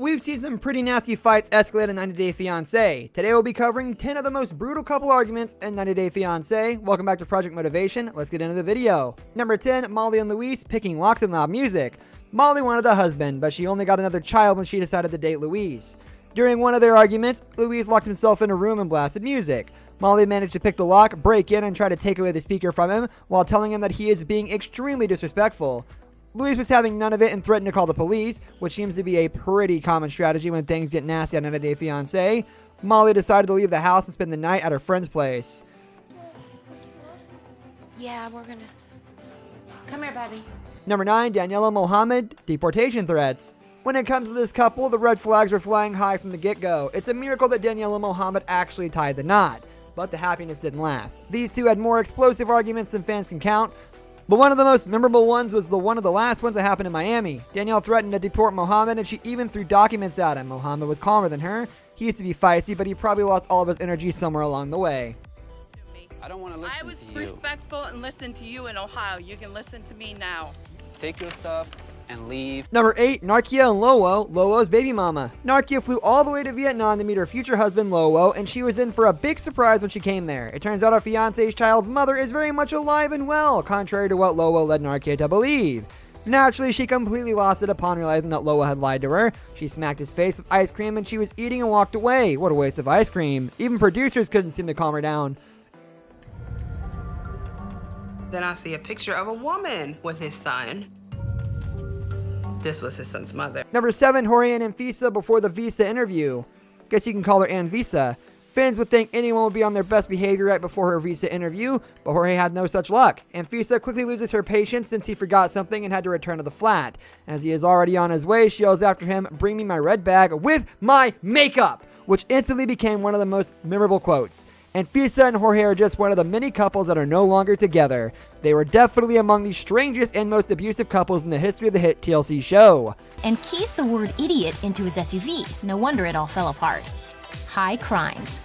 We've seen some pretty nasty fights escalate in 90 Day Fiancé. Today we'll be covering 10 of the most brutal couple arguments in 90 Day Fiancé. Welcome back to Project Motivation. Let's get into the video. Number 10, Molly and Luis picking locks and loud music. Molly wanted a husband, but she only got another child when she decided to date Luis. During one of their arguments, Luis locked himself in a room and blasted music. Molly managed to pick the lock, break in, and try to take away the speaker from him while telling him that he is being extremely disrespectful. Luis was having none of it and threatened to call the police, which seems to be a pretty common strategy when things get nasty on 90 Day Fiancé. Molly decided to leave the house and spend the night at her friend's place. Yeah, we're gonna... Come here, baby. Number 9, Daniela Mohammed, deportation threats. When it comes to this couple, the red flags were flying high from the get-go. It's a miracle that Daniela Mohammed actually tied the knot, but the happiness didn't last. These two had more explosive arguments than fans can count, but one of the most memorable ones was one of the last ones that happened in Miami. Danielle threatened to deport Mohammed, and she even threw documents at him. Mohammed was calmer than her. He used to be feisty, but he probably lost all of his energy somewhere along the way. I don't want to listen to you. I was respectful and listened to you in Ohio. You can listen to me now. Take your stuff and leave. Number 8, Narkia and Lowo's baby mama. Narkia flew all the way to Vietnam to meet her future husband Lowo, and she was in for a big surprise when she came there. It turns out our fiancé's child's mother is very much alive and well, contrary to what Lowo led Narkia to believe. Naturally, she completely lost it upon realizing that Lowo had lied to her. She smacked his face with ice cream and she was eating and walked away. What a waste of ice cream. Even producers couldn't seem to calm her down. Then I see a picture of a woman with his son. This was his son's mother. Number 7, Jorge and Anfisa before the visa interview. Guess you can call her Anvisa. Fans would think anyone would be on their best behavior right before her visa interview, but Jorge had no such luck. Anfisa quickly loses her patience since he forgot something and had to return to the flat. As he is already on his way, she yells after him, "Bring me my red bag with my makeup," which instantly became one of the most memorable quotes. Anfisa and Jorge are just one of the many couples that are no longer together. They were definitely among the strangest and most abusive couples in the history of the hit TLC show. And keys the word idiot into his SUV. No wonder it all fell apart. High crimes.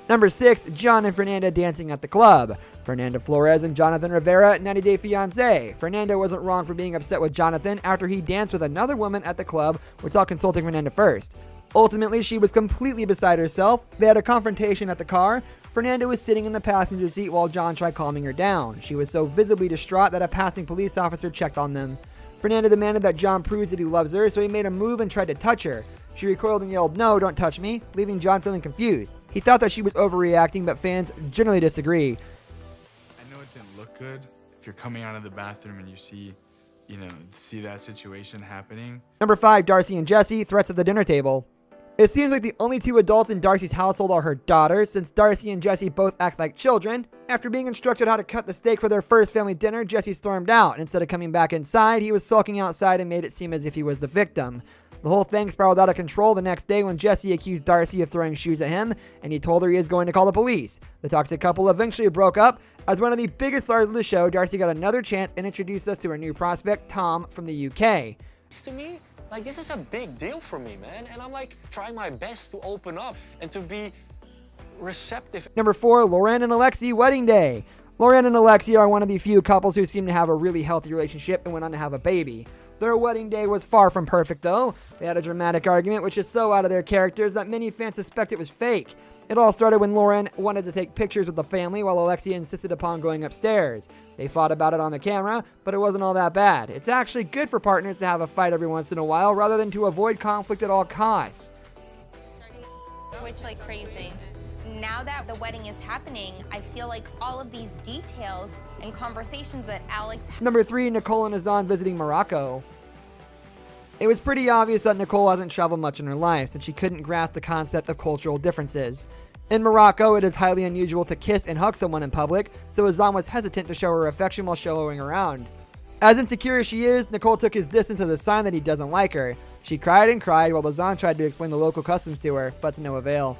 Number 6, John and Fernanda dancing at the club. Fernanda Flores and Jonathan Rivera, 90 Day Fiancé. Fernanda wasn't wrong for being upset with Jonathan after he danced with another woman at the club without consulting Fernanda first. Ultimately, she was completely beside herself. They had a confrontation at the car. Fernanda was sitting in the passenger seat while John tried calming her down. She was so visibly distraught that a passing police officer checked on them. Fernanda demanded that John proves that he loves her, so he made a move and tried to touch her. She recoiled and yelled, "No, don't touch me," leaving John feeling confused. He thought that she was overreacting, but fans generally disagree. I know it didn't look good if you're coming out of the bathroom and you see that situation happening. Number 5, Darcy and Jesse, threats at the dinner table. It seems like the only two adults in Darcy's household are her daughters, since Darcy and Jesse both act like children. After being instructed how to cut the steak for their first family dinner, Jesse stormed out. Instead of coming back inside, he was sulking outside and made it seem as if he was the victim. The whole thing spiraled out of control the next day when Jesse accused Darcy of throwing shoes at him, and he told her he is going to call the police. The toxic couple eventually broke up. As one of the biggest stars of the show, Darcy got another chance and introduced us to her new prospect, Tom, from the UK. To me, like, this is a big deal for me, man, and I'm like trying my best to open up and to be receptive. Number 4, Lauren and Alexi wedding day. Lauren and Alexi are one of the few couples who seem to have a really healthy relationship and went on to have a baby. Their wedding day was far from perfect though. They had a dramatic argument which is so out of their characters that many fans suspect it was fake. It all started when Lauren wanted to take pictures with the family while Alexia insisted upon going upstairs. They fought about it on the camera, but it wasn't all that bad. It's actually good for partners to have a fight every once in a while rather than to avoid conflict at all costs. Which like crazy. Now that the wedding is happening, I feel like all of these details and conversations that Alex... Number 3, Nicole and Azan visiting Morocco. It was pretty obvious that Nicole hasn't traveled much in her life, since she couldn't grasp the concept of cultural differences. In Morocco, it is highly unusual to kiss and hug someone in public, so Azan was hesitant to show her affection while showing around. As insecure as she is, Nicole took his distance as a sign that he doesn't like her. She cried and cried while Azan tried to explain the local customs to her, but to no avail.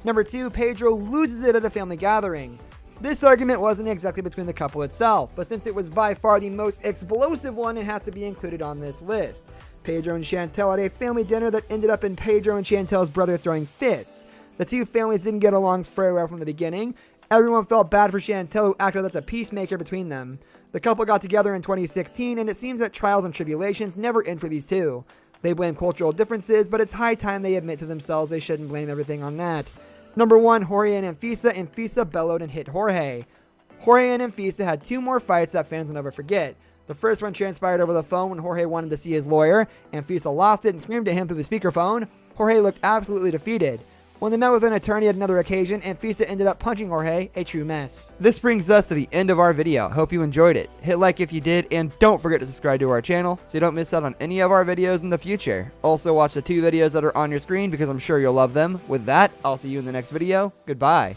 Number 2, Pedro loses it at a family gathering. This argument wasn't exactly between the couple itself, but since it was by far the most explosive one, it has to be included on this list. Pedro and Chantel had a family dinner that ended up in Pedro and Chantel's brother throwing fists. The two families didn't get along very well from the beginning. Everyone felt bad for Chantel, who acted as a peacemaker between them. The couple got together in 2016, and it seems that trials and tribulations never end for these two. They blame cultural differences, but it's high time they admit to themselves they shouldn't blame everything on that. Number 1, Jorge and Anfisa. Anfisa bellowed and hit Jorge. Jorge and Anfisa had 2 more fights that fans will never forget. The first one transpired over the phone when Jorge wanted to see his lawyer. Anfisa lost it and screamed at him through the speakerphone. Jorge looked absolutely defeated. When they met with an attorney at another occasion, Anfisa ended up punching Jorge, a true mess. This brings us to the end of our video. Hope you enjoyed it. Hit like if you did, and don't forget to subscribe to our channel so you don't miss out on any of our videos in the future. Also watch the 2 videos that are on your screen because I'm sure you'll love them. With that, I'll see you in the next video. Goodbye.